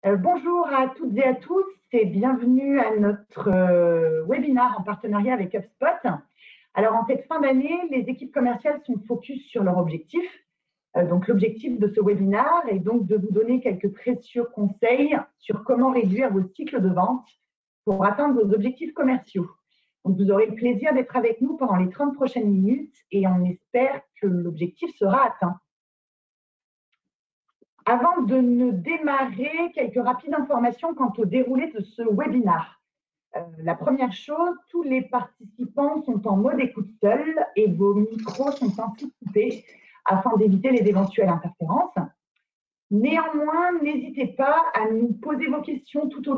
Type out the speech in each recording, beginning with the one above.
Bonjour à toutes et à tous et bienvenue à notre webinaire en partenariat avec HubSpot. Alors en cette fin d'année, les équipes commerciales sont focus sur leur objectif. Donc l'objectif de ce webinaire est donc de vous donner quelques précieux conseils sur comment réduire vos cycles de vente pour atteindre vos objectifs commerciaux. Donc vous aurez le plaisir d'être avec nous pendant les 30 prochaines minutes et on espère que l'objectif sera atteint. Avant de ne démarrer, quelques rapides informations quant au déroulé de ce webinaire. La première chose, tous les participants sont en mode écoute seul et vos micros sont ainsi coupés afin d'éviter les éventuelles interférences. Néanmoins, n'hésitez pas à nous poser vos questions tout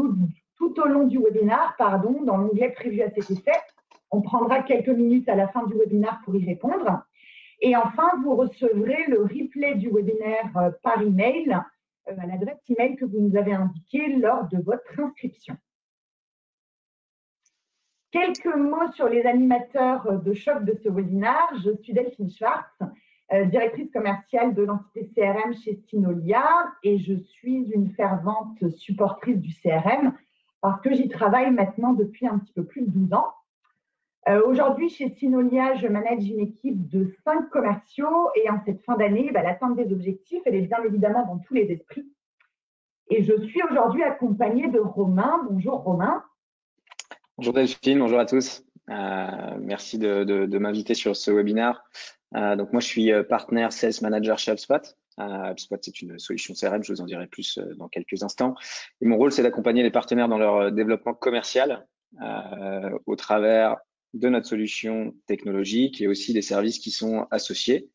au long du webinaire, dans l'onglet prévu à cet effet. On prendra quelques minutes à la fin du webinaire pour y répondre. Et enfin, vous recevrez le replay du webinaire par email à l'adresse email que vous nous avez indiquée lors de votre inscription. Quelques mots sur les animateurs de choc de ce webinaire. Je suis Delphine Schwartz, directrice commerciale de l'entité CRM chez Synolia et je suis une fervente supportrice du CRM parce que j'y travaille maintenant depuis un petit peu plus de 12 ans. Aujourd'hui, chez Synolia, je manage une équipe de 5 commerciaux et en cette fin d'année, l'atteinte des objectifs, elle est bien évidemment dans tous les esprits. Et je suis aujourd'hui accompagnée de Romain. Bonjour Romain. Bonjour Delphine, bonjour à tous. Merci de m'inviter sur ce webinaire. Donc moi, je suis partenaire Sales Manager chez HubSpot. HubSpot, c'est une solution CRM, je vous en dirai plus dans quelques instants. Et mon rôle, c'est d'accompagner les partenaires dans leur développement commercial au travers de notre solution technologique et aussi des services qui sont associés.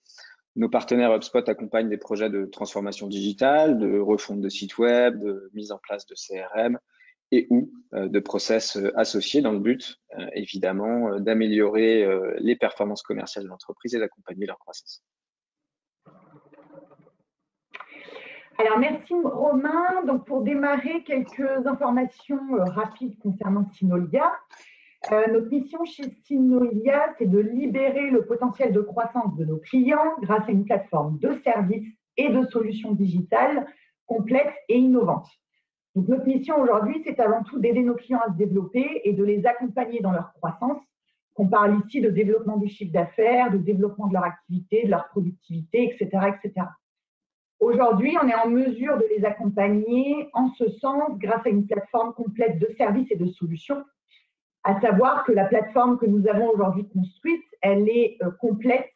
Nos partenaires HubSpot accompagnent des projets de transformation digitale, de refonte de sites web, de mise en place de CRM et ou de process associés dans le but, évidemment, d'améliorer les performances commerciales de l'entreprise et d'accompagner leur croissance. Alors, merci Romain. Donc, pour démarrer, quelques informations rapides concernant Synolia. Notre mission chez Synolia, c'est de libérer le potentiel de croissance de nos clients grâce à une plateforme de services et de solutions digitales complexes et innovantes. Donc, notre mission aujourd'hui, c'est avant tout d'aider nos clients à se développer et de les accompagner dans leur croissance. On parle ici de développement du chiffre d'affaires, de développement de leur activité, de leur productivité, etc., etc. Aujourd'hui, on est en mesure de les accompagner en ce sens grâce à une plateforme complète de services et de solutions. À savoir que la plateforme que nous avons aujourd'hui construite, elle est complète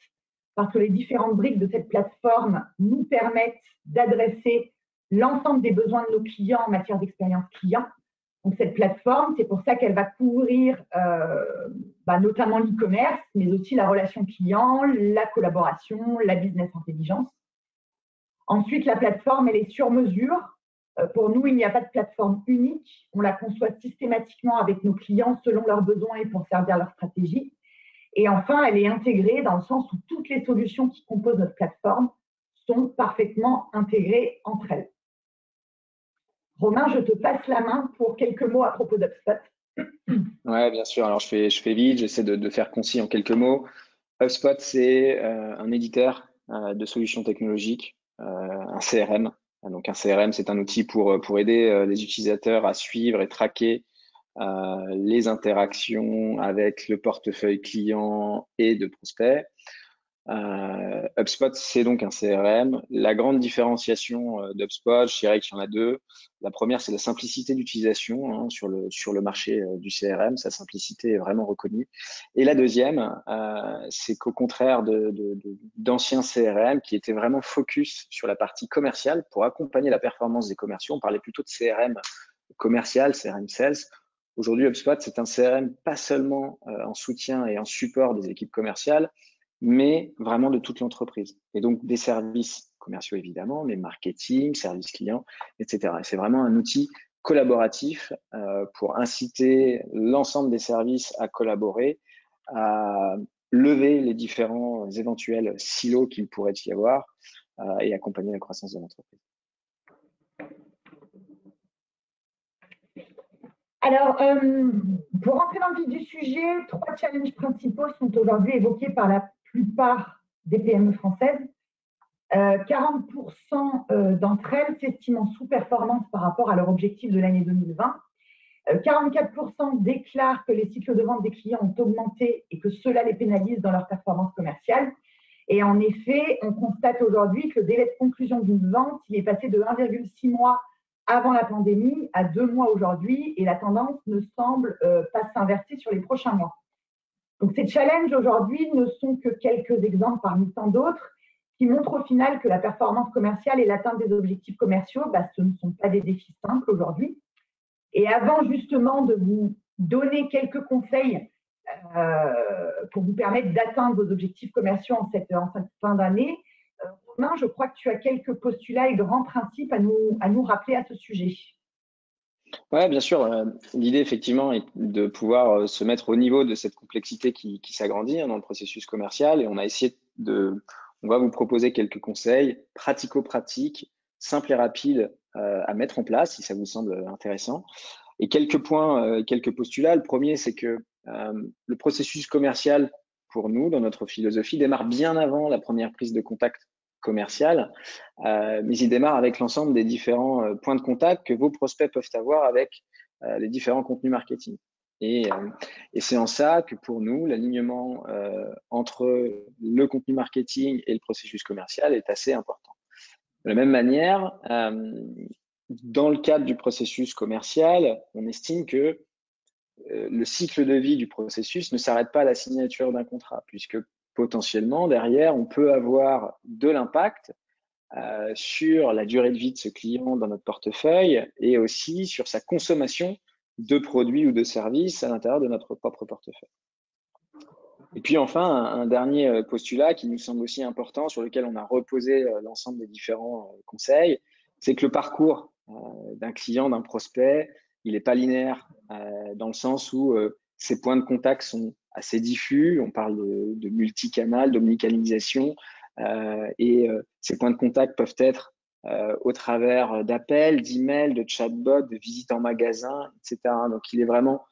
parce que les différentes briques de cette plateforme nous permettent d'adresser l'ensemble des besoins de nos clients en matière d'expérience client. Donc, cette plateforme, c'est pour ça qu'elle va couvrir notamment l'e-commerce, mais aussi la relation client, la collaboration, la business intelligence. Ensuite, la plateforme, elle est sur mesure. Pour nous, il n'y a pas de plateforme unique. On la conçoit systématiquement avec nos clients selon leurs besoins et pour servir leur stratégie. Et enfin, elle est intégrée dans le sens où toutes les solutions qui composent notre plateforme sont parfaitement intégrées entre elles. Romain, je te passe la main pour quelques mots à propos d'HubSpot. Oui, bien sûr. Alors, je fais vite, j'essaie de faire concis en quelques mots. HubSpot, c'est un éditeur de solutions technologiques, un CRM. Donc, un CRM, c'est un outil pour aider les utilisateurs à suivre et traquer les interactions avec le portefeuille client et de prospects. HubSpot, c'est donc un CRM. La grande différenciation d'HubSpot, je dirais qu'il y en a deux. La première, c'est la simplicité d'utilisation sur le marché du CRM. Sa simplicité est vraiment reconnue. Et la deuxième, c'est qu'au contraire d'anciens CRM qui étaient vraiment focus sur la partie commerciale pour accompagner la performance des commerciaux, on parlait plutôt de CRM commercial, CRM sales. Aujourd'hui, HubSpot, c'est un CRM pas seulement en soutien et en support des équipes commerciales, mais vraiment de toute l'entreprise. Et donc, des services commerciaux, évidemment, mais marketing, services clients, etc. Et c'est vraiment un outil collaboratif pour inciter l'ensemble des services à collaborer, à lever les différents éventuels silos qu'il pourrait y avoir et accompagner la croissance de l'entreprise. Alors, pour rentrer dans le vif du sujet, 3 challenges principaux sont aujourd'hui évoqués par la plupart des PME françaises. 40% d'entre elles s'estiment sous-performance par rapport à leur objectif de l'année 2020. 44% déclarent que les cycles de vente des clients ont augmenté et que cela les pénalise dans leur performance commerciale. Et en effet, on constate aujourd'hui que le délai de conclusion d'une vente, il est passé de 1,6 mois avant la pandémie à 2 mois aujourd'hui, et la tendance ne semble pas s'inverser sur les prochains mois. Donc ces challenges aujourd'hui ne sont que quelques exemples parmi tant d'autres qui montrent au final que la performance commerciale et l'atteinte des objectifs commerciaux, ce ne sont pas des défis simples aujourd'hui. Et avant justement de vous donner quelques conseils pour vous permettre d'atteindre vos objectifs commerciaux en cette fin d'année, Romain, je crois que tu as quelques postulats et grands principes à nous rappeler à ce sujet. Oui, bien sûr. L'idée, effectivement, est de pouvoir se mettre au niveau de cette complexité qui s'agrandit dans le processus commercial. Et on va vous proposer quelques conseils pratico-pratiques, simples et rapides à mettre en place, si ça vous semble intéressant. Et quelques points, quelques postulats. Le premier, c'est que le processus commercial, pour nous, dans notre philosophie, démarre bien avant la première prise de contact commercial, mais il démarre avec l'ensemble des différents points de contact que vos prospects peuvent avoir avec les différents contenus marketing. Et c'est en ça que pour nous, l'alignement entre le contenu marketing et le processus commercial est assez important. De la même manière, dans le cadre du processus commercial, on estime que le cycle de vie du processus ne s'arrête pas à la signature d'un contrat, puisque potentiellement, derrière, on peut avoir de l'impact sur la durée de vie de ce client dans notre portefeuille et aussi sur sa consommation de produits ou de services à l'intérieur de notre propre portefeuille. Et puis enfin, un dernier postulat qui nous semble aussi important, sur lequel on a reposé l'ensemble des différents conseils, c'est que le parcours d'un client, d'un prospect, il n'est pas linéaire dans le sens où ces points de contact sont assez diffus. On parle de multicanal, d'omnicanalisation, et ces points de contact peuvent être au travers d'appels, d'emails, de chatbots, de visites en magasin, etc. Donc, il est vraiment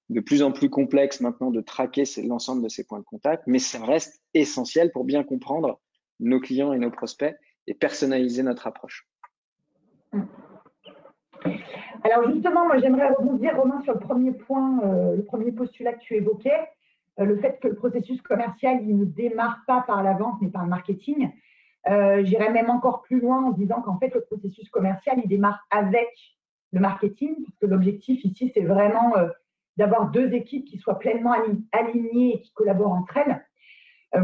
de plus en plus complexe maintenant de traquer l'ensemble de ces points de contact, mais ça reste essentiel pour bien comprendre nos clients et nos prospects et personnaliser notre approche. Alors justement, moi j'aimerais rebondir, Romain, sur le premier point, le premier postulat que tu évoquais, le fait que le processus commercial il ne démarre pas par la vente mais par le marketing. J'irais même encore plus loin en disant qu'en fait le processus commercial il démarre avec le marketing, parce que l'objectif ici c'est vraiment d'avoir deux équipes qui soient pleinement alignées et qui collaborent entre elles.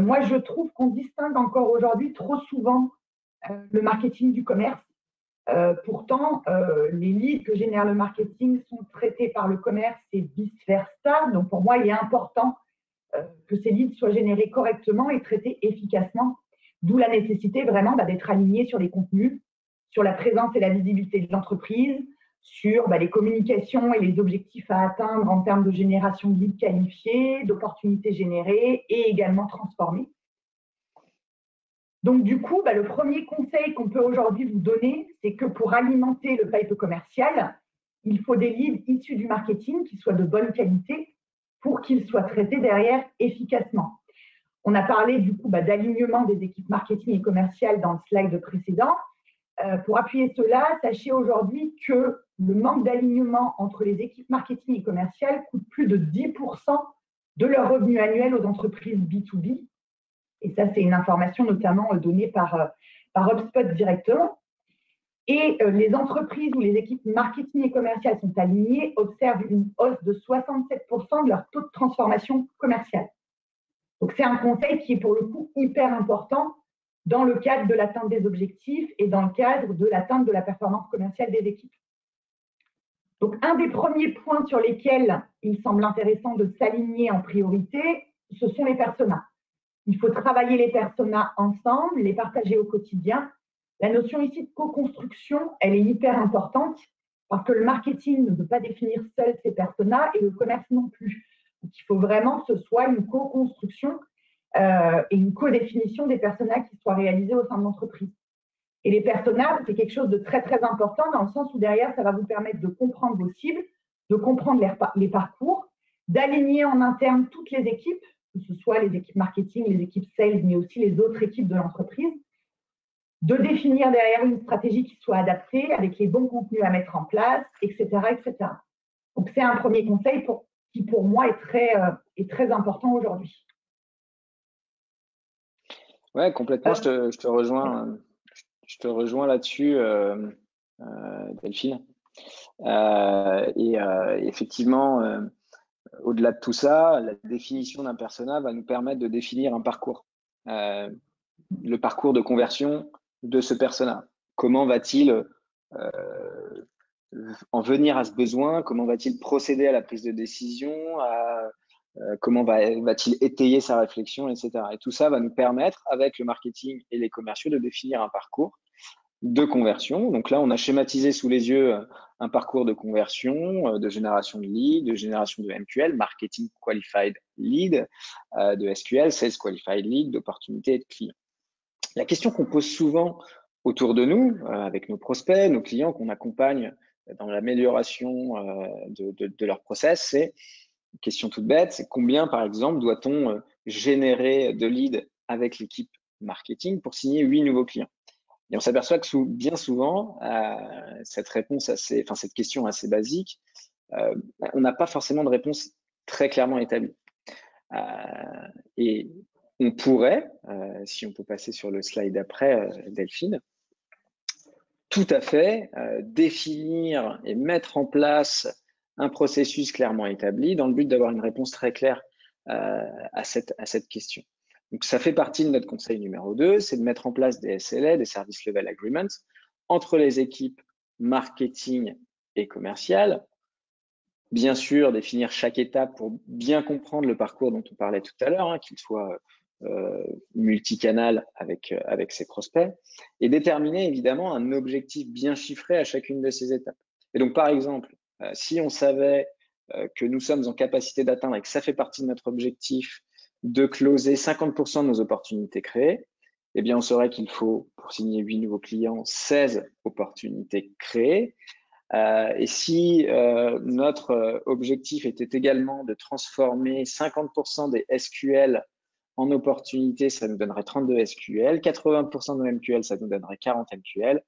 Moi je trouve qu'on distingue encore aujourd'hui trop souvent le marketing du commerce. Pourtant, les leads que génère le marketing sont traités par le commerce et vice-versa. Donc, pour moi, il est important que ces leads soient générés correctement et traités efficacement, d'où la nécessité vraiment d'être aligné sur les contenus, sur la présence et la visibilité de l'entreprise, sur les communications et les objectifs à atteindre en termes de génération de leads qualifiés, d'opportunités générées et également transformées. Donc, du coup, le premier conseil qu'on peut aujourd'hui vous donner, c'est que pour alimenter le pipe commercial, il faut des leads issus du marketing qui soient de bonne qualité pour qu'ils soient traités derrière efficacement. On a parlé du coup d'alignement des équipes marketing et commerciales dans le slide précédent. Pour appuyer cela, sachez aujourd'hui que le manque d'alignement entre les équipes marketing et commerciales coûte plus de 10% de leur revenu annuel aux entreprises B2B. Et ça, c'est une information notamment donnée par HubSpot directement. Et les entreprises où les équipes marketing et commerciales sont alignées observent une hausse de 67% de leur taux de transformation commerciale. Donc, c'est un conseil qui est pour le coup hyper important dans le cadre de l'atteinte des objectifs et dans le cadre de l'atteinte de la performance commerciale des équipes. Donc, un des premiers points sur lesquels il semble intéressant de s'aligner en priorité, ce sont les personas. Il faut travailler les personas ensemble, les partager au quotidien. La notion ici de co-construction, elle est hyper importante parce que le marketing ne peut pas définir seul ses personas et le commerce non plus. Donc, il faut vraiment que ce soit une co-construction et une co-définition des personas qui soient réalisées au sein de l'entreprise. Et les personas, c'est quelque chose de très, très important dans le sens où derrière, ça va vous permettre de comprendre vos cibles, de comprendre les parcours, d'aligner en interne toutes les équipes, que ce soit les équipes marketing, les équipes sales, mais aussi les autres équipes de l'entreprise, de définir derrière une stratégie qui soit adaptée avec les bons contenus à mettre en place, etc. etc. Donc, c'est un premier conseil qui, pour moi, est très important aujourd'hui. Ouais, complètement, je te rejoins, je te rejoins là-dessus, Delphine. Effectivement, au-delà de tout ça, la définition d'un persona va nous permettre de définir un parcours, le parcours de conversion de ce persona. Comment va-t-il en venir à ce besoin? Comment va-t-il procéder à la prise de décision? Comment va-t-il étayer sa réflexion, etc. Et tout ça va nous permettre, avec le marketing et les commerciaux, de définir un parcours de conversion. Donc là, on a schématisé sous les yeux un parcours de conversion, de génération de lead, de génération de MQL, Marketing Qualified Lead, de SQL, Sales Qualified Lead, d'opportunités et de clients. La question qu'on pose souvent autour de nous, avec nos prospects, nos clients qu'on accompagne dans l'amélioration de leur process, c'est une question toute bête, c'est combien, par exemple, doit-on générer de leads avec l'équipe marketing pour signer 8 nouveaux clients? Et on s'aperçoit que bien souvent, cette question assez basique, on n'a pas forcément de réponse très clairement établie. Et on pourrait, si on peut passer sur le slide d'après, Delphine, tout à fait définir et mettre en place un processus clairement établi dans le but d'avoir une réponse très claire à cette question. Donc, ça fait partie de notre conseil numéro 2, c'est de mettre en place des SLA, des Service Level Agreements, entre les équipes marketing et commerciales. Bien sûr, définir chaque étape pour bien comprendre le parcours dont on parlait tout à l'heure, qu'il soit multicanal avec ses prospects, et déterminer évidemment un objectif bien chiffré à chacune de ces étapes. Et donc, par exemple, si on savait que nous sommes en capacité d'atteindre et que ça fait partie de notre objectif de closer 50% de nos opportunités créées, eh bien, on saurait qu'il faut, pour signer 8 nouveaux clients, 16 opportunités créées. Et si notre objectif était également de transformer 50% des SQL en opportunités, ça nous donnerait 32 SQL, 80% de nos MQL, ça nous donnerait 40 MQL,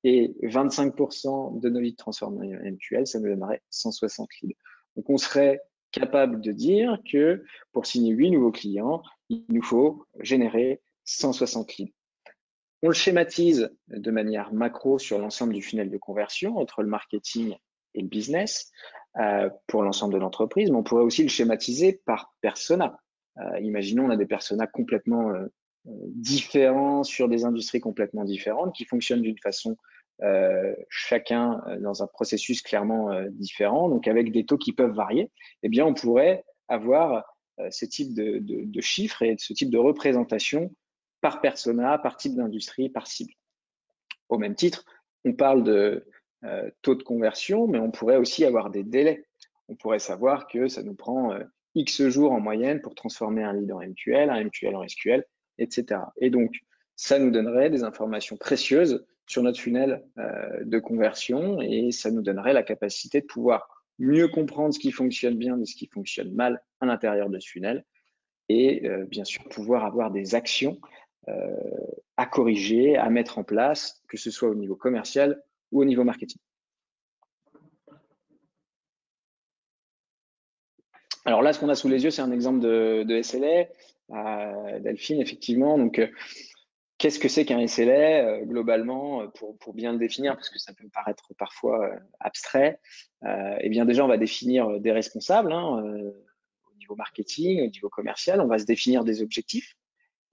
et 25% de nos leads transformés en MQL, ça nous donnerait 160 leads. Donc, on serait capable de dire que pour signer 8 nouveaux clients, il nous faut générer 160 leads. On le schématise de manière macro sur l'ensemble du funnel de conversion entre le marketing et le business pour l'ensemble de l'entreprise, mais on pourrait aussi le schématiser par persona. Imaginons, on a des personas complètement différents sur des industries complètement différentes qui fonctionnent d'une façon chacun dans un processus clairement différent, donc avec des taux qui peuvent varier. Eh bien, on pourrait avoir ce type de chiffres et ce type de représentation par persona, par type d'industrie, par cible. Au même titre, on parle de taux de conversion, mais on pourrait aussi avoir des délais. On pourrait savoir que ça nous prend X jours en moyenne pour transformer un lead en MQL, un MQL en SQL, etc. Et donc, ça nous donnerait des informations précieuses sur notre funnel de conversion et ça nous donnerait la capacité de pouvoir mieux comprendre ce qui fonctionne bien de ce qui fonctionne mal à l'intérieur de ce funnel et bien sûr pouvoir avoir des actions à corriger, à mettre en place, que ce soit au niveau commercial ou au niveau marketing. Alors là, ce qu'on a sous les yeux, c'est un exemple de SLA, Delphine, effectivement. Donc, qu'est-ce que c'est qu'un SLA globalement, pour bien le définir, parce que ça peut paraître parfois abstrait. Eh bien, déjà, on va définir des responsables au niveau marketing, au niveau commercial. On va se définir des objectifs.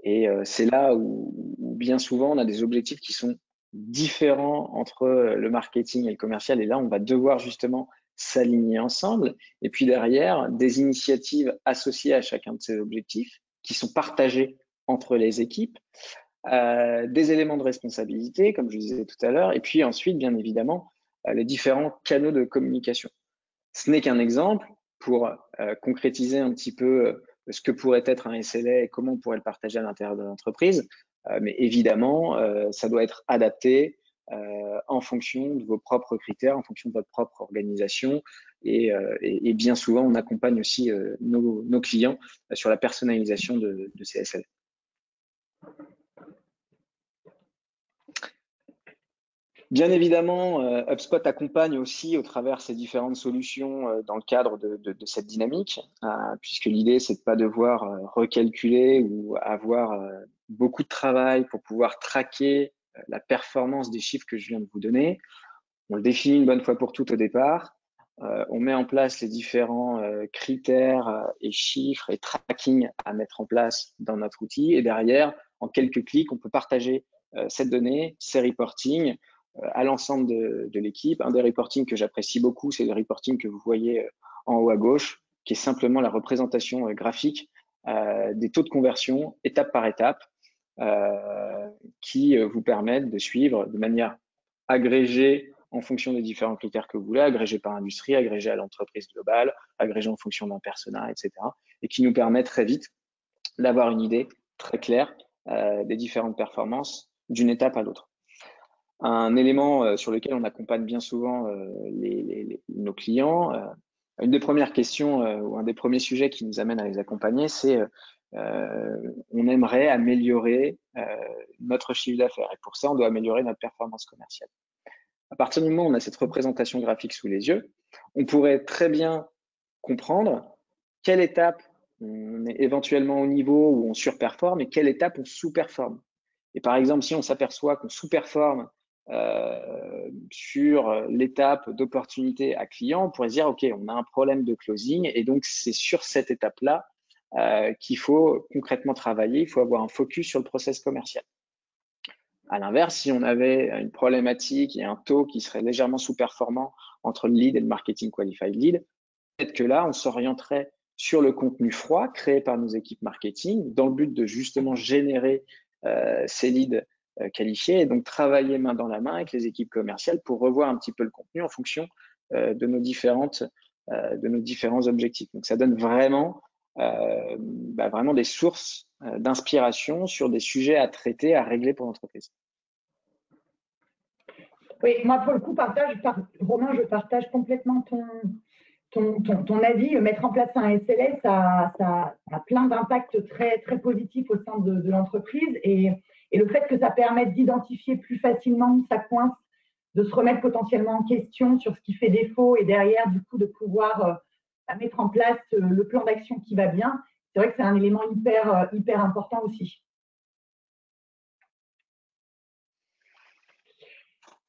Et c'est là où bien souvent, on a des objectifs qui sont différents entre le marketing et le commercial. Et là, on va devoir justement s'aligner ensemble. Et puis derrière, des initiatives associées à chacun de ces objectifs qui sont partagées entre les équipes, des éléments de responsabilité, comme je disais tout à l'heure, et puis ensuite, bien évidemment, les différents canaux de communication. Ce n'est qu'un exemple pour concrétiser un petit peu ce que pourrait être un SLA et comment on pourrait le partager à l'intérieur de l'entreprise. Mais évidemment, ça doit être adapté en fonction de vos propres critères, en fonction de votre propre organisation. Et bien souvent, on accompagne aussi nos clients sur la personnalisation de ces SLA. Bien évidemment, HubSpot accompagne aussi au travers ces différentes solutions dans le cadre de cette dynamique, puisque l'idée, c'est de pas devoir recalculer ou avoir beaucoup de travail pour pouvoir traquer la performance des chiffres que je viens de vous donner. On le définit une bonne fois pour toutes au départ. On met en place les différents critères et chiffres et tracking à mettre en place dans notre outil. Et derrière, en quelques clics, on peut partager cette donnée, ces reporting à l'ensemble de l'équipe. Un des reporting que j'apprécie beaucoup, c'est le reporting que vous voyez en haut à gauche, qui est simplement la représentation graphique des taux de conversion étape par étape, qui vous permettent de suivre de manière agrégée en fonction des différents critères que vous voulez, agrégé par industrie, agrégé à l'entreprise globale, agrégé en fonction d'un persona, etc. Et qui nous permet très vite d'avoir une idée très claire des différentes performances d'une étape à l'autre. Un élément sur lequel on accompagne bien souvent nos clients, une des premières questions ou un des premiers sujets qui nous amène à les accompagner, c'est on aimerait améliorer notre chiffre d'affaires et pour ça, on doit améliorer notre performance commerciale. À partir du moment où on a cette représentation graphique sous les yeux, on pourrait très bien comprendre quelle étape on est éventuellement au niveau où on surperforme et quelle étape on sous-performe. Et par exemple, si on s'aperçoit qu'on sous-performe sur l'étape d'opportunité à client, on pourrait se dire, OK, on a un problème de closing et donc c'est sur cette étape-là qu'il faut concrètement travailler, il faut avoir un focus sur le process commercial. À l'inverse, si on avait une problématique et un taux qui serait légèrement sous-performant entre le lead et le marketing qualified lead, peut-être que là, on s'orienterait sur le contenu froid créé par nos équipes marketing dans le but de justement générer ces leads qualifiés et donc travailler main dans la main avec les équipes commerciales pour revoir un petit peu le contenu en fonction de nos différents objectifs. Donc, ça donne vraiment des sources d'inspiration sur des sujets à traiter, à régler pour l'entreprise. Oui, moi, pour le coup, Romain, je partage complètement ton avis. Mettre en place un SLS, ça a plein d'impacts très, très positifs au sein de l'entreprise. Et le fait que ça permette d'identifier plus facilement où ça coince, de se remettre potentiellement en question sur ce qui fait défaut et derrière, du coup, de pouvoir mettre en place le plan d'action qui va bien, c'est vrai que c'est un élément hyper important aussi.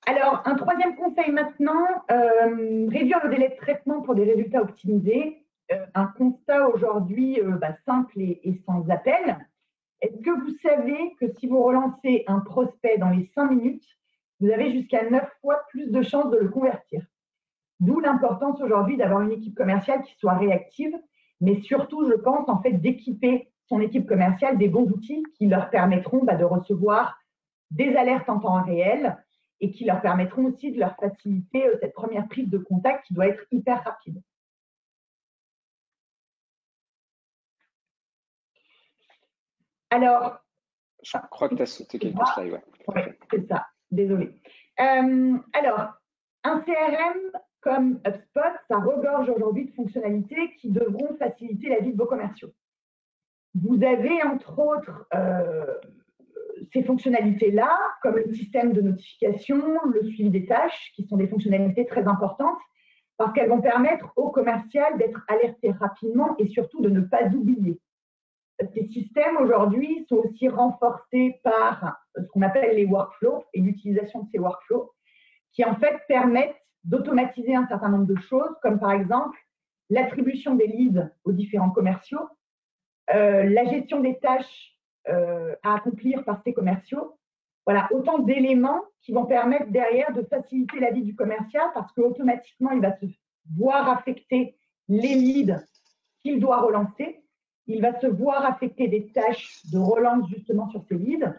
Alors, un troisième conseil maintenant, réduire le délai de traitement pour des résultats optimisés. Un constat aujourd'hui simple et sans appel. Est-ce que vous savez que si vous relancez un prospect dans les 5 minutes, vous avez jusqu'à 9 fois plus de chances de le convertir? D'où l'importance aujourd'hui d'avoir une équipe commerciale qui soit réactive, mais surtout, je pense, en fait, d'équiper son équipe commerciale des bons outils qui leur permettront de recevoir des alertes en temps réel et qui leur permettront aussi de leur faciliter cette première prise de contact qui doit être hyper rapide. Alors, je crois que tu as sauté quelques slides. Ouais. Oui, c'est ça. Désolée. Alors, un CRM comme HubSpot, ça regorge aujourd'hui de fonctionnalités qui devront faciliter la vie de vos commerciaux. Vous avez, entre autres, ces fonctionnalités-là, comme le système de notification, le suivi des tâches, qui sont des fonctionnalités très importantes, parce qu'elles vont permettre au commercial d'être alerté rapidement et surtout de ne pas oublier. Ces systèmes aujourd'hui sont aussi renforcés par ce qu'on appelle les workflows et l'utilisation de ces workflows qui en fait permettent d'automatiser un certain nombre de choses, comme par exemple l'attribution des leads aux différents commerciaux, la gestion des tâches à accomplir par ces commerciaux. Voilà, autant d'éléments qui vont permettre derrière de faciliter la vie du commercial parce qu'automatiquement, il va se voir affecter les leads qu'il doit relancer. Il va se voir affecter des tâches de relance justement sur ces leads.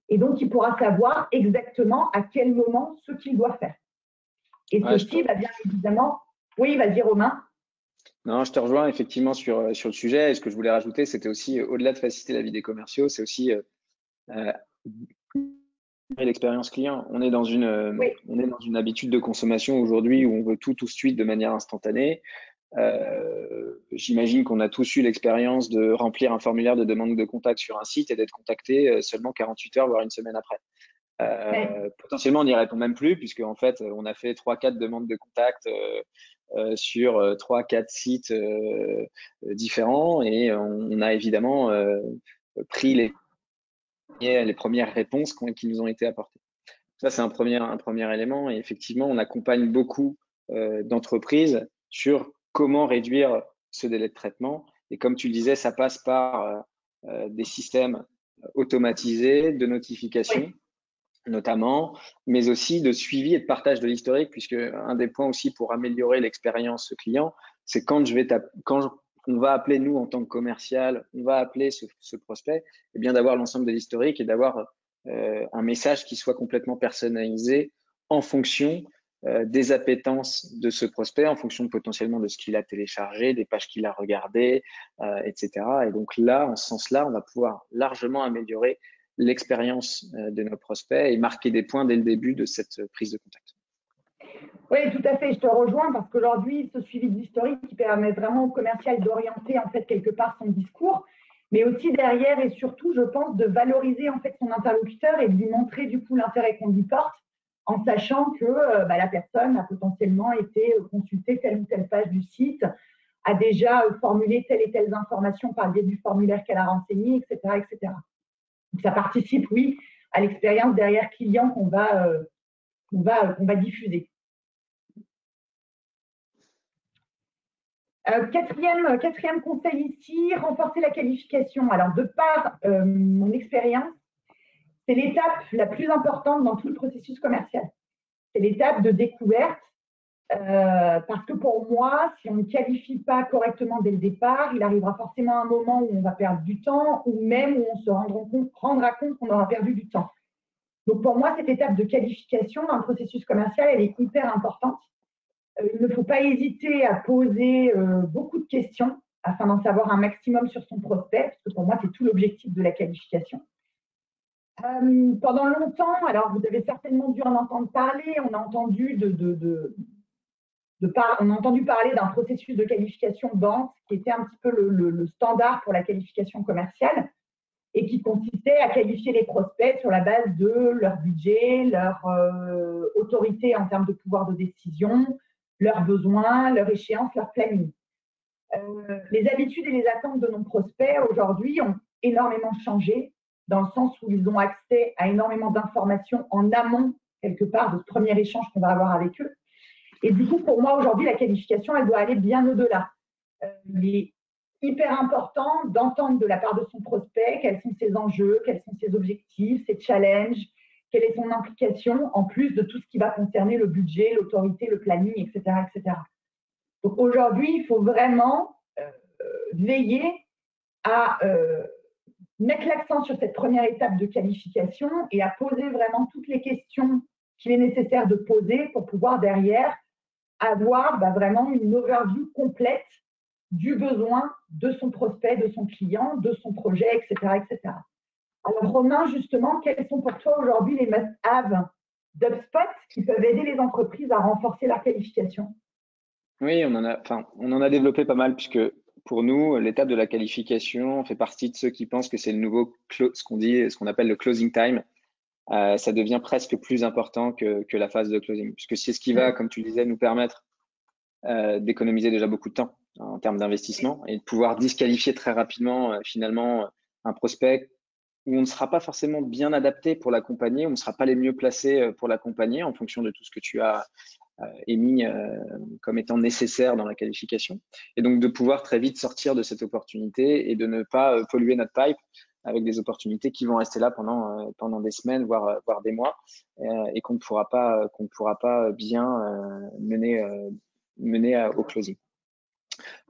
Et donc, il pourra savoir exactement à quel moment ce qu'il doit faire. Et ceci va bien évidemment… Oui, vas-y Romain. Non, je te rejoins effectivement sur le sujet. Et ce que je voulais rajouter, c'était aussi, au-delà de faciliter la vie des commerciaux, c'est aussi l'expérience client. On est dans une habitude de consommation aujourd'hui où on veut tout de suite de manière instantanée. J'imagine qu'on a tous eu l'expérience de remplir un formulaire de demande de contact sur un site et d'être contacté seulement 48 heures, voire une semaine après. Potentiellement, on n'y répond même plus, puisque en fait, on a fait 3-4 demandes de contact sur 3-4 sites différents, et on a évidemment pris les premières réponses qui nous ont été apportées. Ça, c'est un premier élément. Et effectivement, on accompagne beaucoup d'entreprises sur comment réduire ce délai de traitement. Et comme tu le disais, ça passe par des systèmes automatisés de notification, notamment, mais aussi de suivi et de partage de l'historique, puisque un des points aussi pour améliorer l'expérience client, c'est quand on va appeler, nous, en tant que commercial, on va appeler ce prospect, et bien d'avoir l'ensemble de l'historique et d'avoir un message qui soit complètement personnalisé en fonction des appétences de ce prospect, en fonction potentiellement de ce qu'il a téléchargé, des pages qu'il a regardées, etc. Et donc là, en ce sens-là, on va pouvoir largement améliorer l'expérience de nos prospects et marquer des points dès le début de cette prise de contact. Oui, tout à fait, je te rejoins parce qu'aujourd'hui, ce suivi d'historique qui permet vraiment au commercial d'orienter en fait quelque part son discours, mais aussi derrière et surtout, je pense, de valoriser en fait son interlocuteur et de lui montrer du coup l'intérêt qu'on lui porte en sachant que la personne a potentiellement été consulter telle ou telle page du site, a déjà formulé telle et telle information par le biais du formulaire qu'elle a renseigné, etc., etc. Donc, ça participe, oui, à l'expérience derrière client qu'on va diffuser. Quatrième conseil ici, renforcer la qualification. Alors, de par mon expérience, c'est l'étape la plus importante dans tout le processus commercial. C'est l'étape de découverte, parce que pour moi, si on ne qualifie pas correctement dès le départ, il arrivera forcément un moment où on va perdre du temps ou même où on se rendra compte qu'on aura perdu du temps. Donc, pour moi, cette étape de qualification dans le processus commercial, elle est hyper importante. Il ne faut pas hésiter à poser beaucoup de questions afin d'en savoir un maximum sur son prospect, parce que pour moi, c'est tout l'objectif de la qualification. Pendant longtemps, alors vous avez certainement dû en entendre parler, on a entendu, on a entendu parler d'un processus de qualification dense qui était un petit peu le standard pour la qualification commerciale et qui consistait à qualifier les prospects sur la base de leur budget, leur autorité en termes de pouvoir de décision, leurs besoins, leur échéance, leur planning. Les habitudes et les attentes de nos prospects aujourd'hui ont énormément changé dans le sens où ils ont accès à énormément d'informations en amont, quelque part, de ce premier échange qu'on va avoir avec eux. Et du coup, pour moi, aujourd'hui, la qualification, elle doit aller bien au-delà. Il est hyper important d'entendre de la part de son prospect quels sont ses enjeux, quels sont ses objectifs, ses challenges, quelle est son implication, en plus de tout ce qui va concerner le budget, l'autorité, le planning, etc., etc. Donc aujourd'hui, il faut vraiment veiller à mettre l'accent sur cette première étape de qualification et à poser vraiment toutes les questions qu'il est nécessaire de poser pour pouvoir derrière avoir vraiment une overview complète du besoin de son prospect, de son client, de son projet, etc., etc. Alors Romain, justement, quels sont pour toi aujourd'hui les must-have d'HubSpot qui peuvent aider les entreprises à renforcer leur qualification? Oui, on en a développé pas mal, puisque pour nous, l'étape de la qualification fait partie de ceux qui pensent que c'est le nouveau ce qu'on appelle le closing time. Ça devient presque plus important que la phase de closing, puisque c'est ce qui va, comme tu disais, nous permettre d'économiser déjà beaucoup de temps en termes d'investissement et de pouvoir disqualifier très rapidement finalement un prospect où on ne sera pas forcément bien adapté pour l'accompagner, on ne sera pas les mieux placés pour l'accompagner en fonction de tout ce que tu as émis comme étant nécessaire dans la qualification. Et donc de pouvoir très vite sortir de cette opportunité et de ne pas polluer notre pipe avec des opportunités qui vont rester là pendant des semaines, voire des mois, et qu'on ne pourra pas bien mener au closing.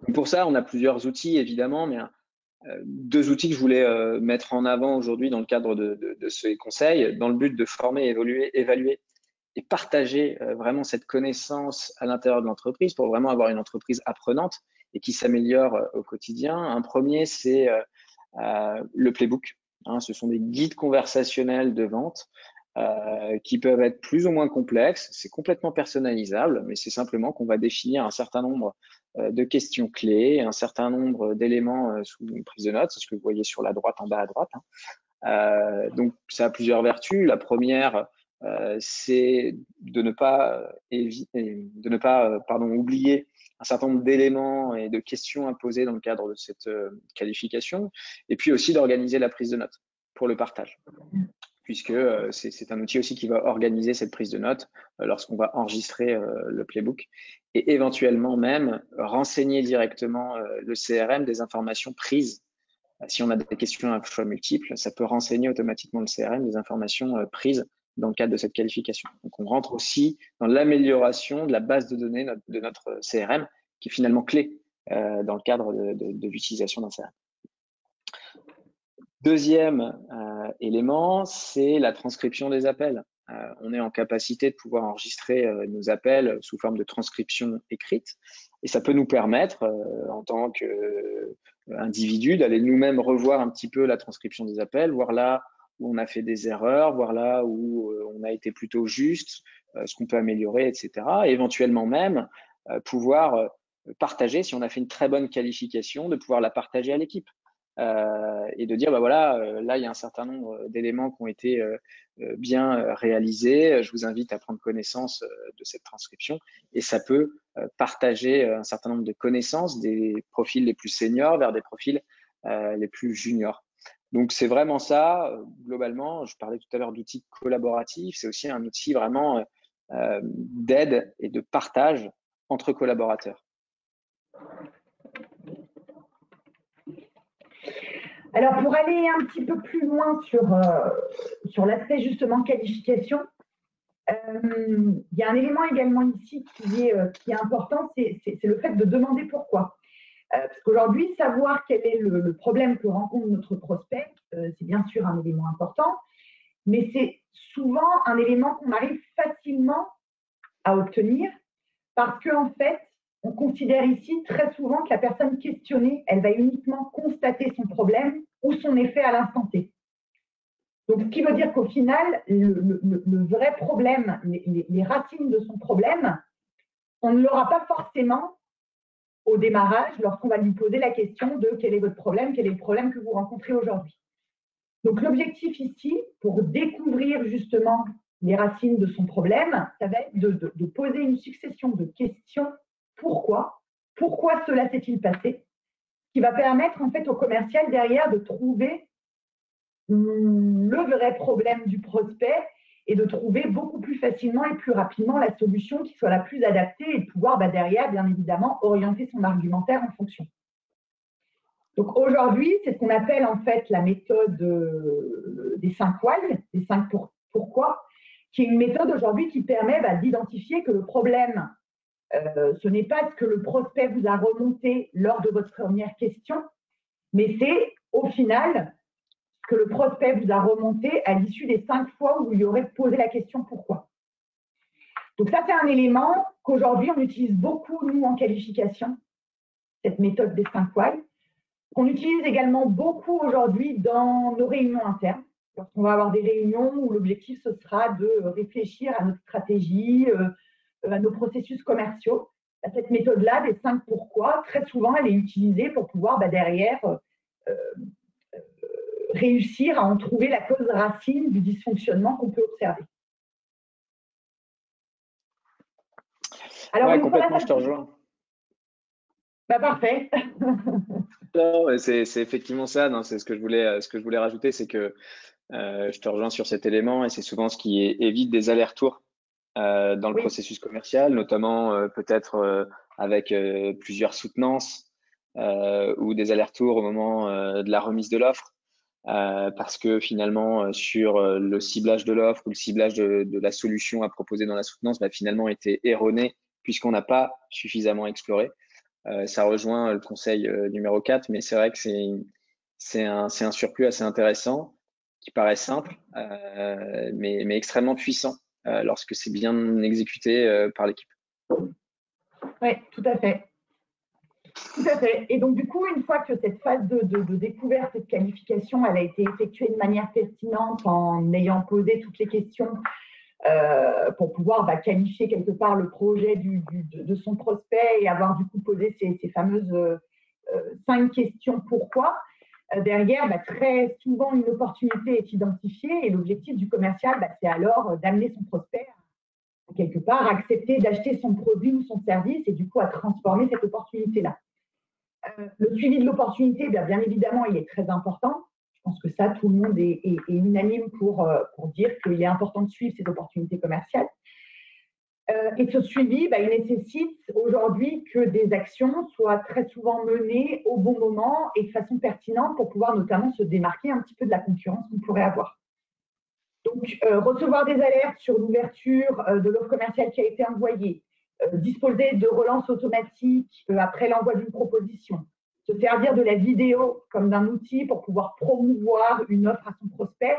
Donc pour ça, on a plusieurs outils évidemment, mais deux outils que je voulais mettre en avant aujourd'hui dans le cadre de ces conseils, dans le but de former, évaluer et partager vraiment cette connaissance à l'intérieur de l'entreprise pour vraiment avoir une entreprise apprenante et qui s'améliore au quotidien. Un premier, c'est le playbook. Ce sont des guides conversationnels de vente qui peuvent être plus ou moins complexes. C'est complètement personnalisable, mais c'est simplement qu'on va définir un certain nombre de questions clés, un certain nombre d'éléments sous une prise de notes. C'est ce que vous voyez sur la droite, en bas à droite. Donc, ça a plusieurs vertus. La première, c'est de ne pas, oublier un certain nombre d'éléments et de questions à poser dans le cadre de cette qualification, et puis aussi d'organiser la prise de notes pour le partage, puisque c'est un outil aussi qui va organiser cette prise de notes lorsqu'on va enregistrer le playbook, et éventuellement même renseigner directement le CRM des informations prises. Si on a des questions à choix multiples, ça peut renseigner automatiquement le CRM des informations prises dans le cadre de cette qualification. Donc, on rentre aussi dans l'amélioration de la base de données de notre CRM, qui est finalement clé dans le cadre de l'utilisation d'un CRM. Deuxième élément, c'est la transcription des appels. On est en capacité de pouvoir enregistrer nos appels sous forme de transcription écrite, et ça peut nous permettre, en tant qu'individu, d'aller nous-mêmes revoir un petit peu la transcription des appels, voir là où on a fait des erreurs, voir là où on a été plutôt juste, ce qu'on peut améliorer, etc. Et éventuellement même pouvoir partager, si on a fait une très bonne qualification, de pouvoir la partager à l'équipe. Et de dire, bah voilà, là, il y a un certain nombre d'éléments qui ont été bien réalisés. Je vous invite à prendre connaissance de cette transcription, et ça peut partager un certain nombre de connaissances des profils les plus seniors vers des profils les plus juniors. Donc, c'est vraiment ça, globalement. Je parlais tout à l'heure d'outils collaboratifs. C'est aussi un outil vraiment d'aide et de partage entre collaborateurs. Alors, pour aller un petit peu plus loin sur l'aspect justement qualification, il y a un élément également ici qui est important, c'est le fait de demander pourquoi. Parce qu'aujourd'hui, savoir quel est le problème que rencontre notre prospect, c'est bien sûr un élément important, mais c'est souvent un élément qu'on arrive facilement à obtenir parce qu'en fait, on considère ici très souvent que la personne questionnée, elle va uniquement constater son problème ou son effet à l'instant T. Donc, ce qui veut dire qu'au final, le vrai problème, les racines de son problème, on ne l'aura pas forcément au démarrage lorsqu'on va lui poser la question de quel est votre problème, quel est le problème que vous rencontrez aujourd'hui. Donc, l'objectif ici, pour découvrir justement les racines de son problème, ça va être de poser une succession de questions. Pourquoi cela s'est-il passé? Qui va permettre en fait au commercial derrière de trouver le vrai problème du prospect et de trouver beaucoup plus facilement et plus rapidement la solution qui soit la plus adaptée et de pouvoir derrière, bien évidemment, orienter son argumentaire en fonction. Donc aujourd'hui, c'est ce qu'on appelle en fait la méthode des 5 why, des 5 pourquoi, qui est une méthode aujourd'hui qui permet d'identifier que le problème, ce n'est pas ce que le prospect vous a remonté lors de votre première question, mais c'est au final ce que le prospect vous a remonté à l'issue des 5 fois où vous lui aurez posé la question pourquoi. Donc ça, c'est un élément qu'aujourd'hui, on utilise beaucoup, nous, en qualification, cette méthode des 5 why, qu'on utilise également beaucoup aujourd'hui dans nos réunions internes. Lorsqu'on va avoir des réunions où l'objectif, ce sera de réfléchir à notre stratégie, à nos processus commerciaux. Cette méthode-là, des 5 pourquoi, très souvent, elle est utilisée pour pouvoir derrière réussir à en trouver la cause racine du dysfonctionnement qu'on peut observer. Alors, complètement, je te rejoins. Parfait. C'est effectivement ça. C'est ce que je voulais rajouter, c'est que je te rejoins sur cet élément, et c'est souvent ce qui évite des allers-retours dans le processus commercial, notamment peut-être avec plusieurs soutenances ou des allers-retours au moment de la remise de l'offre, parce que finalement sur le ciblage de l'offre ou le ciblage de la solution à proposer dans la soutenance finalement été erroné puisqu'on n'a pas suffisamment exploré. Ça rejoint le conseil numéro 4, mais c'est vrai que c'est un surplus assez intéressant qui paraît simple, mais extrêmement puissant lorsque c'est bien exécuté par l'équipe. Oui, tout à fait. Tout à fait. Et donc, du coup, une fois que cette phase de découverte et de qualification, elle a été effectuée de manière pertinente en ayant posé toutes les questions pour pouvoir qualifier quelque part le projet de son prospect et avoir du coup posé ces fameuses 5 questions pourquoi. derrière, très souvent, une opportunité est identifiée et l'objectif du commercial, c'est alors d'amener son prospect à quelque part à accepter d'acheter son produit ou son service et du coup à transformer cette opportunité-là. Le suivi de l'opportunité, bien évidemment, il est très important. Je pense que ça, tout le monde est unanime pour dire qu'il est important de suivre ces opportunités commerciales. Et ce suivi, il nécessite aujourd'hui que des actions soient très souvent menées au bon moment et de façon pertinente pour pouvoir notamment se démarquer un petit peu de la concurrence qu'on pourrait avoir. Donc, recevoir des alertes sur l'ouverture de l'offre commerciale qui a été envoyée, disposer de relance automatique après l'envoi d'une proposition, se servir de la vidéo comme d'un outil pour pouvoir promouvoir une offre à son prospect.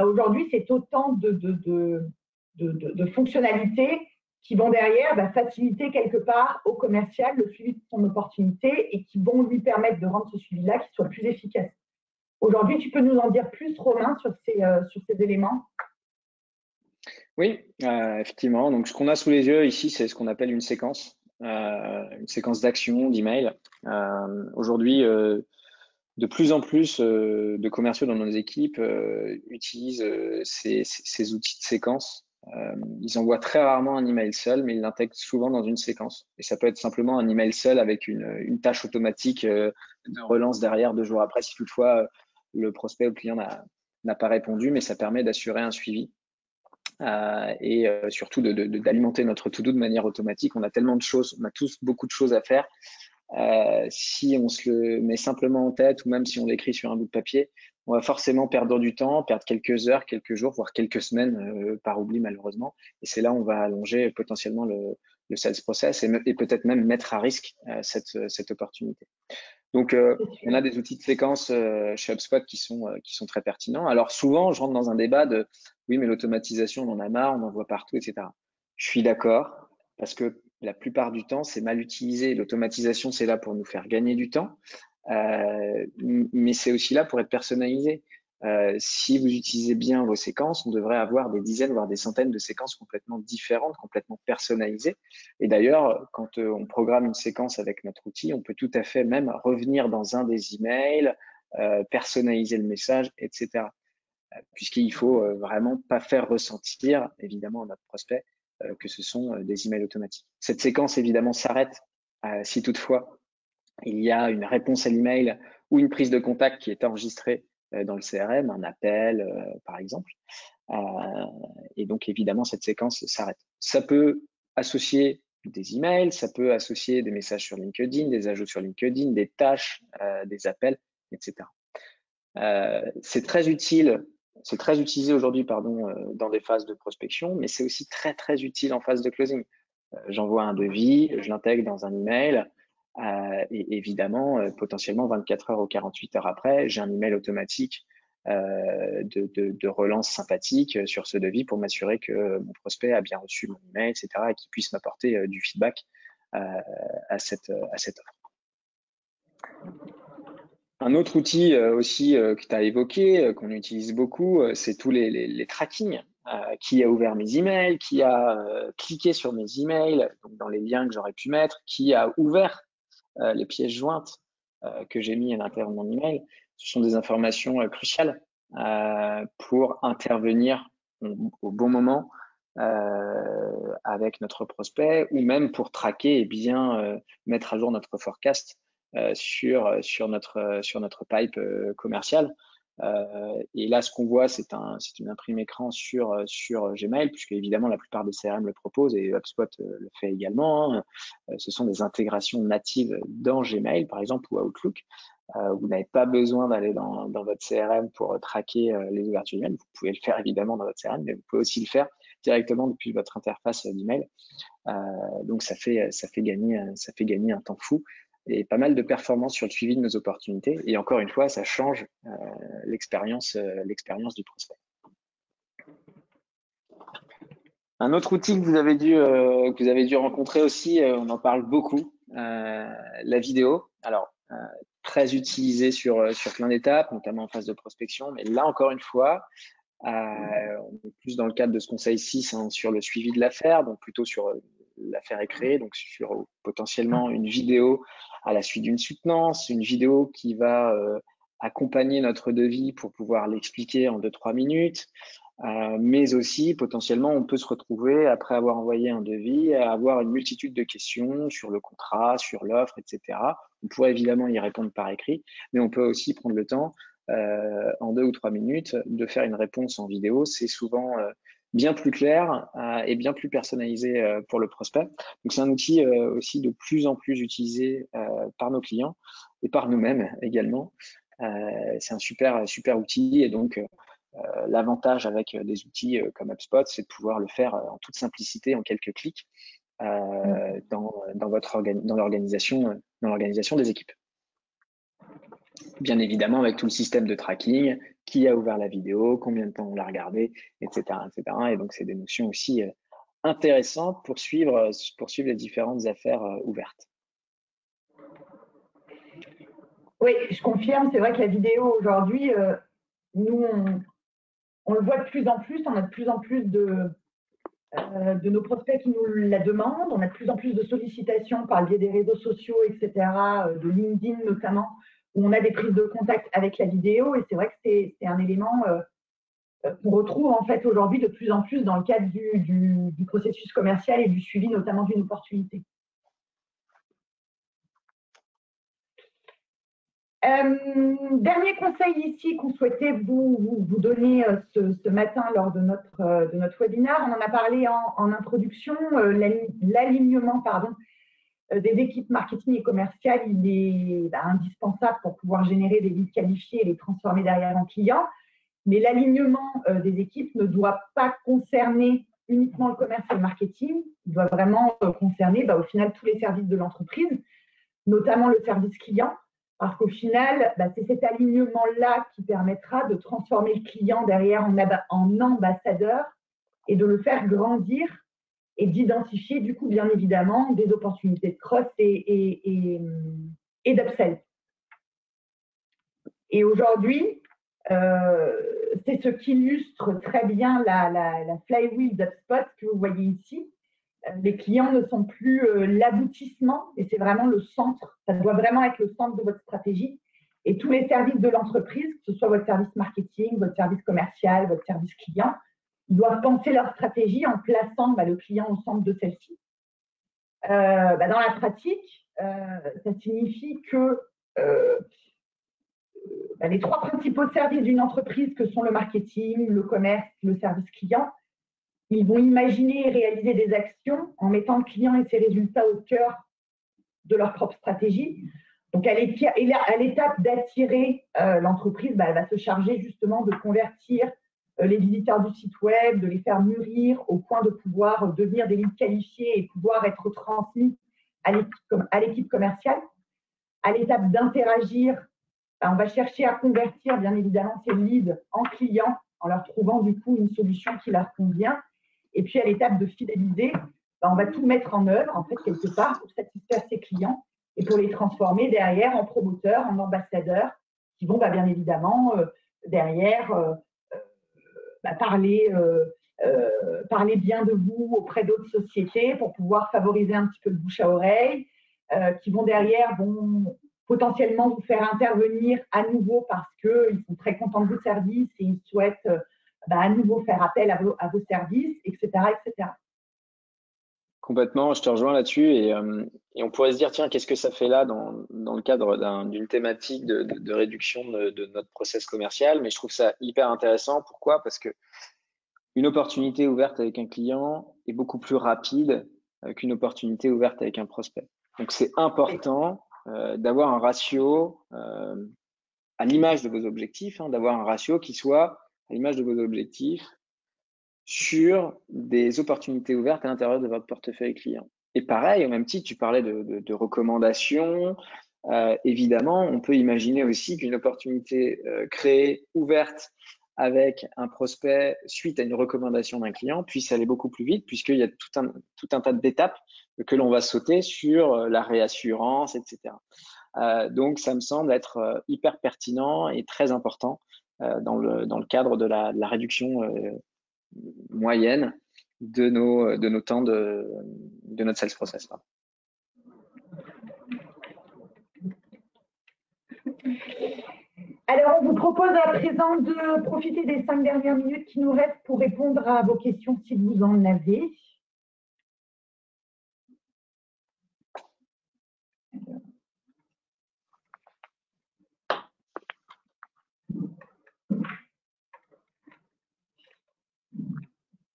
Aujourd'hui, c'est autant de fonctionnalités qui vont derrière faciliter quelque part au commercial le suivi de son opportunité et qui vont lui permettre de rendre ce suivi-là qui soit plus efficace. Aujourd'hui, tu peux nous en dire plus, Romain, sur ces éléments? Oui, effectivement. Donc, ce qu'on a sous les yeux ici, c'est ce qu'on appelle une séquence d'action, d'email. Aujourd'hui, de plus en plus de commerciaux dans nos équipes utilisent ces outils de séquence. Ils envoient très rarement un email seul, mais ils l'intègrent souvent dans une séquence. Et ça peut être simplement un email seul avec une tâche automatique de relance derrière 2 jours après, si toutefois le prospect ou le client n'a pas répondu, mais ça permet d'assurer un suivi. Et surtout d'alimenter notre to-do de manière automatique. On a tellement de choses, on a tous beaucoup de choses à faire. Si on se le met simplement en tête ou même si on l'écrit sur un bout de papier, on va forcément perdre du temps, perdre quelques heures, quelques jours, voire quelques semaines par oubli malheureusement. Et c'est là où on va allonger potentiellement le sales process et peut-être même mettre à risque cette opportunité. Donc, on a des outils de séquence chez HubSpot qui sont très pertinents. Alors souvent, je rentre dans un débat de oui, mais l'automatisation, on en a marre, on en voit partout, etc. Je suis d'accord, parce que la plupart du temps, c'est mal utilisé. L'automatisation, c'est là pour nous faire gagner du temps, mais c'est aussi là pour être personnalisé. Si vous utilisez bien vos séquences, on devrait avoir des dizaines, voire des centaines de séquences complètement différentes, complètement personnalisées. Et d'ailleurs, quand on programme une séquence avec notre outil, on peut tout à fait même revenir dans un des emails, personnaliser le message, etc. Puisqu'il faut vraiment pas faire ressentir, évidemment, à notre prospect que ce sont des emails automatiques. Cette séquence, évidemment, s'arrête si toutefois il y a une réponse à l'email ou une prise de contact qui est enregistrée dans le CRM, un appel par exemple. Et donc évidemment cette séquence s'arrête. Ça peut associer des emails, ça peut associer des messages sur LinkedIn, des ajouts sur LinkedIn, des tâches, des appels, etc. C'est très utile, c'est très utilisé aujourd'hui dans des phases de prospection, mais c'est aussi très très utile en phase de closing. J'envoie un devis, je l'intègre dans un email. Et évidemment, potentiellement 24 heures ou 48 heures après, j'ai un email automatique de relance sympathique sur ce devis pour m'assurer que mon prospect a bien reçu mon email, etc., et qu'il puisse m'apporter du feedback à cette offre. Un autre outil aussi que tu as évoqué, qu'on utilise beaucoup, c'est tous les trackings. Qui a ouvert mes emails, qui a cliqué sur mes emails, donc dans les liens que j'aurais pu mettre, qui a ouvert les pièces jointes que j'ai mis à l'intérieur de mon email. Ce sont des informations cruciales pour intervenir au bon moment avec notre prospect ou même pour traquer et bien mettre à jour notre forecast sur notre pipe commercial. Et là, ce qu'on voit, c'est une imprime écran sur Gmail, puisque évidemment la plupart des CRM le proposent et HubSpot le fait également. Ce sont des intégrations natives dans Gmail, par exemple, ou Outlook. Vous n'avez pas besoin d'aller dans votre CRM pour traquer les ouvertures d'email. Vous pouvez le faire évidemment dans votre CRM, mais vous pouvez aussi le faire directement depuis votre interface d'email. Donc ça fait gagner un temps fou et pas mal de performances sur le suivi de nos opportunités. Et encore une fois, ça change l'expérience du prospect. Un autre outil que vous avez dû rencontrer aussi, on en parle beaucoup, la vidéo. Alors très utilisé sur plein d'étapes, notamment en phase de prospection. Mais là encore une fois, on est plus dans le cadre de ce conseil 6 sur le suivi de l'affaire, donc plutôt sur l'affaire est créée, donc sur potentiellement une vidéo à la suite d'une soutenance, une vidéo qui va accompagner notre devis pour pouvoir l'expliquer en 2-3 minutes. Mais aussi, potentiellement, on peut se retrouver, après avoir envoyé un devis, à avoir une multitude de questions sur le contrat, sur l'offre, etc. On pourrait évidemment y répondre par écrit, mais on peut aussi prendre le temps, en 2 ou 3 minutes, de faire une réponse en vidéo. C'est souvent bien plus clair et bien plus personnalisé pour le prospect. Donc, c'est un outil aussi de plus en plus utilisé par nos clients et par nous-mêmes également. C'est un super outil et donc l'avantage avec des outils comme HubSpot, c'est de pouvoir le faire en toute simplicité, en quelques clics, dans l'organisation des équipes. Bien évidemment, avec tout le système de tracking, qui a ouvert la vidéo, combien de temps on l'a regardé, etc., etc. Et donc, c'est des notions aussi intéressantes pour suivre les différentes affaires ouvertes. Oui, je confirme, c'est vrai que la vidéo aujourd'hui, nous, on le voit de plus en plus, on a de plus en plus de nos prospects qui nous la demandent, on a de plus en plus de sollicitations par le biais des réseaux sociaux, etc., de LinkedIn notamment, où on a des prises de contact avec la vidéo, et c'est vrai que c'est un élément qu'on retrouve en fait aujourd'hui de plus en plus dans le cadre du processus commercial et du suivi notamment d'une opportunité. Dernier conseil ici qu'on souhaitait vous donner ce matin lors de notre webinaire, on en a parlé en introduction, l'alignement des équipes marketing et commerciales, il est indispensable pour pouvoir générer des leads qualifiés et les transformer derrière en clients. Mais l'alignement des équipes ne doit pas concerner uniquement le commerce et le marketing, il doit vraiment concerner au final tous les services de l'entreprise, notamment le service client. Parce qu'au final, c'est cet alignement-là qui permettra de transformer le client derrière en ambassadeur et de le faire grandir et d'identifier, du coup, bien évidemment, des opportunités de cross et d'upsell. Et aujourd'hui, c'est ce qu'illustre très bien la flywheel d'HubSpot que vous voyez ici. Les clients ne sont plus l'aboutissement, et c'est vraiment le centre. Ça doit vraiment être le centre de votre stratégie. Et tous les services de l'entreprise, que ce soit votre service marketing, votre service commercial, votre service client, ils doivent penser leur stratégie en plaçant le client au centre de celle-ci. Dans la pratique, ça signifie que les 3 principaux services d'une entreprise, que sont le marketing, le commerce, le service client, ils vont imaginer et réaliser des actions en mettant le client et ses résultats au cœur de leur propre stratégie. Donc, à l'étape d'attirer l'entreprise, elle va se charger justement de convertir les visiteurs du site web, de les faire mûrir au point de pouvoir devenir des leads qualifiés et pouvoir être transmis à l'équipe commerciale. À l'étape d'interagir, on va chercher à convertir bien évidemment ces leads en clients en leur trouvant du coup une solution qui leur convient. Et puis à l'étape de fidéliser, on va tout mettre en œuvre en fait quelque part pour satisfaire ses clients et pour les transformer derrière en promoteurs, en ambassadeurs qui vont bien évidemment derrière parler bien de vous auprès d'autres sociétés pour pouvoir favoriser un petit peu le bouche à oreille, qui vont derrière potentiellement vous faire intervenir à nouveau parce qu'ils sont très contents de vos services et ils souhaitent à nouveau faire appel à vos services, etc., etc. Complètement, je te rejoins là-dessus et on pourrait se dire, tiens, qu'est-ce que ça fait là dans le cadre d'une thématique de réduction de notre process commercial? Mais je trouve ça hyper intéressant. Pourquoi? Parce que une opportunité ouverte avec un client est beaucoup plus rapide qu'une opportunité ouverte avec un prospect. Donc, c'est important d'avoir un ratio à l'image de vos objectifs, d'avoir un ratio qui soit à l'image de vos objectifs sur des opportunités ouvertes à l'intérieur de votre portefeuille client. Et pareil, au même titre, tu parlais de recommandations. Évidemment, on peut imaginer aussi qu'une opportunité créée, ouverte avec un prospect suite à une recommandation d'un client puisse aller beaucoup plus vite puisqu'il y a tout un tas d'étapes que l'on va sauter sur la réassurance, etc. Donc, ça me semble être hyper pertinent et très important dans le cadre de la réduction moyenne de nos temps de notre sales process. Alors, on vous propose à présent de profiter des 5 dernières minutes qui nous restent pour répondre à vos questions si vous en avez.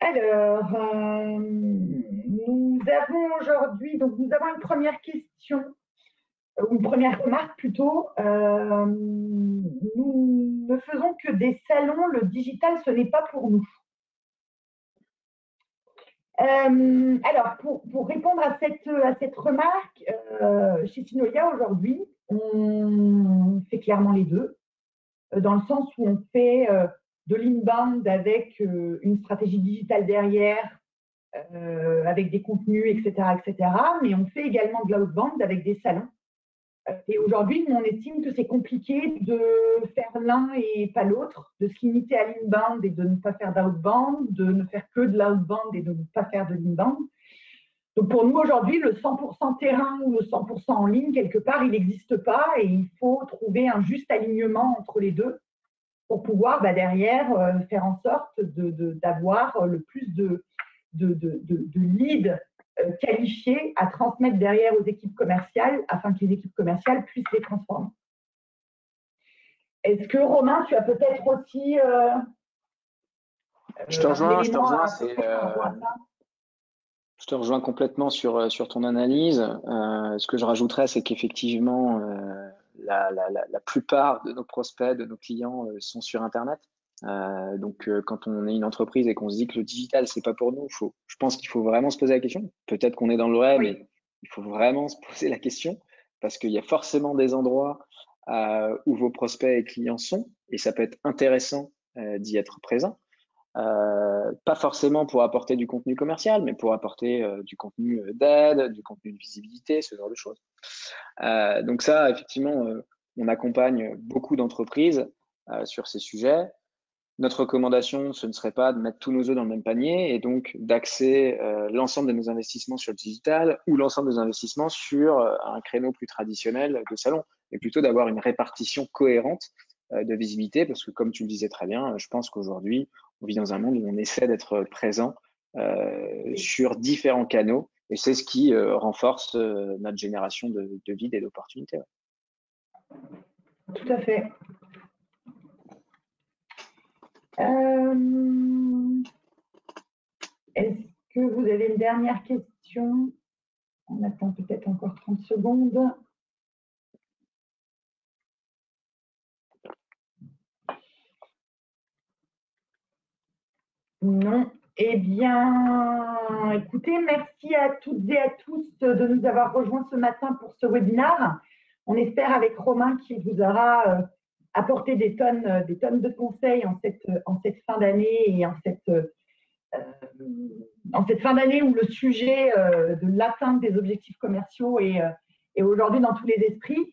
Alors, nous avons aujourd'hui, donc nous avons une première question, ou une première remarque plutôt. Nous ne faisons que des salons, le digital, ce n'est pas pour nous. Alors, pour répondre à cette remarque, chez Sinolia aujourd'hui, on fait clairement les deux, dans le sens où on fait de l'inbound avec une stratégie digitale derrière, avec des contenus, etc., etc. Mais on fait également de l'outbound avec des salons. Et aujourd'hui, on estime que c'est compliqué de faire l'un et pas l'autre, de se limiter à l'inbound et de ne pas faire d'outbound, de ne faire que de l'outbound et de ne pas faire de l'inbound. Donc pour nous aujourd'hui, le 100% terrain ou le 100% en ligne, quelque part, il n'existe pas et il faut trouver un juste alignement entre les deux pour pouvoir derrière faire en sorte d'avoir le plus de leads qualifiés à transmettre derrière aux équipes commerciales afin que les équipes commerciales puissent les transformer. Est-ce que Romain, tu as peut-être aussi Je te rejoins, je te rejoins complètement sur ton analyse. Ce que je rajouterais, c'est qu'effectivement, la plupart de nos prospects, de nos clients sont sur Internet. Donc, quand on est une entreprise et qu'on se dit que le digital, c'est pas pour nous, je pense qu'il faut vraiment se poser la question. Peut-être qu'on est dans le rêve, oui. mais il faut vraiment se poser la question parce qu'il y a forcément des endroits où vos prospects et clients sont et ça peut être intéressant d'y être présent. Pas forcément pour apporter du contenu commercial, mais pour apporter du contenu d'aide, du contenu de visibilité, ce genre de choses. Donc ça, effectivement, on accompagne beaucoup d'entreprises sur ces sujets. Notre recommandation, ce ne serait pas de mettre tous nos œufs dans le même panier et donc d'axer l'ensemble de nos investissements sur le digital ou l'ensemble des investissements sur un créneau plus traditionnel de salon, mais plutôt d'avoir une répartition cohérente de visibilité parce que comme tu le disais très bien, je pense qu'aujourd'hui, on vit dans un monde où on essaie d'être présent sur différents canaux et c'est ce qui renforce notre génération de leads et d'opportunités. Tout à fait. Est-ce que vous avez une dernière question? On attend peut-être encore 30 secondes. Non. Eh bien, écoutez, merci à toutes et à tous de nous avoir rejoints ce matin pour ce webinaire. On espère avec Romain qu'il vous aura apporté des tonnes de conseils en cette fin d'année et en cette fin d'année où le sujet de l'atteinte des objectifs commerciaux est aujourd'hui dans tous les esprits.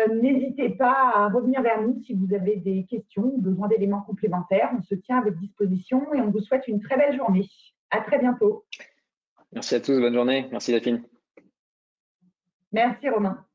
N'hésitez pas à revenir vers nous si vous avez des questions ou besoin d'éléments complémentaires. On se tient à votre disposition et on vous souhaite une très belle journée. À très bientôt. Merci à tous, bonne journée. Merci Delphine. Merci Romain.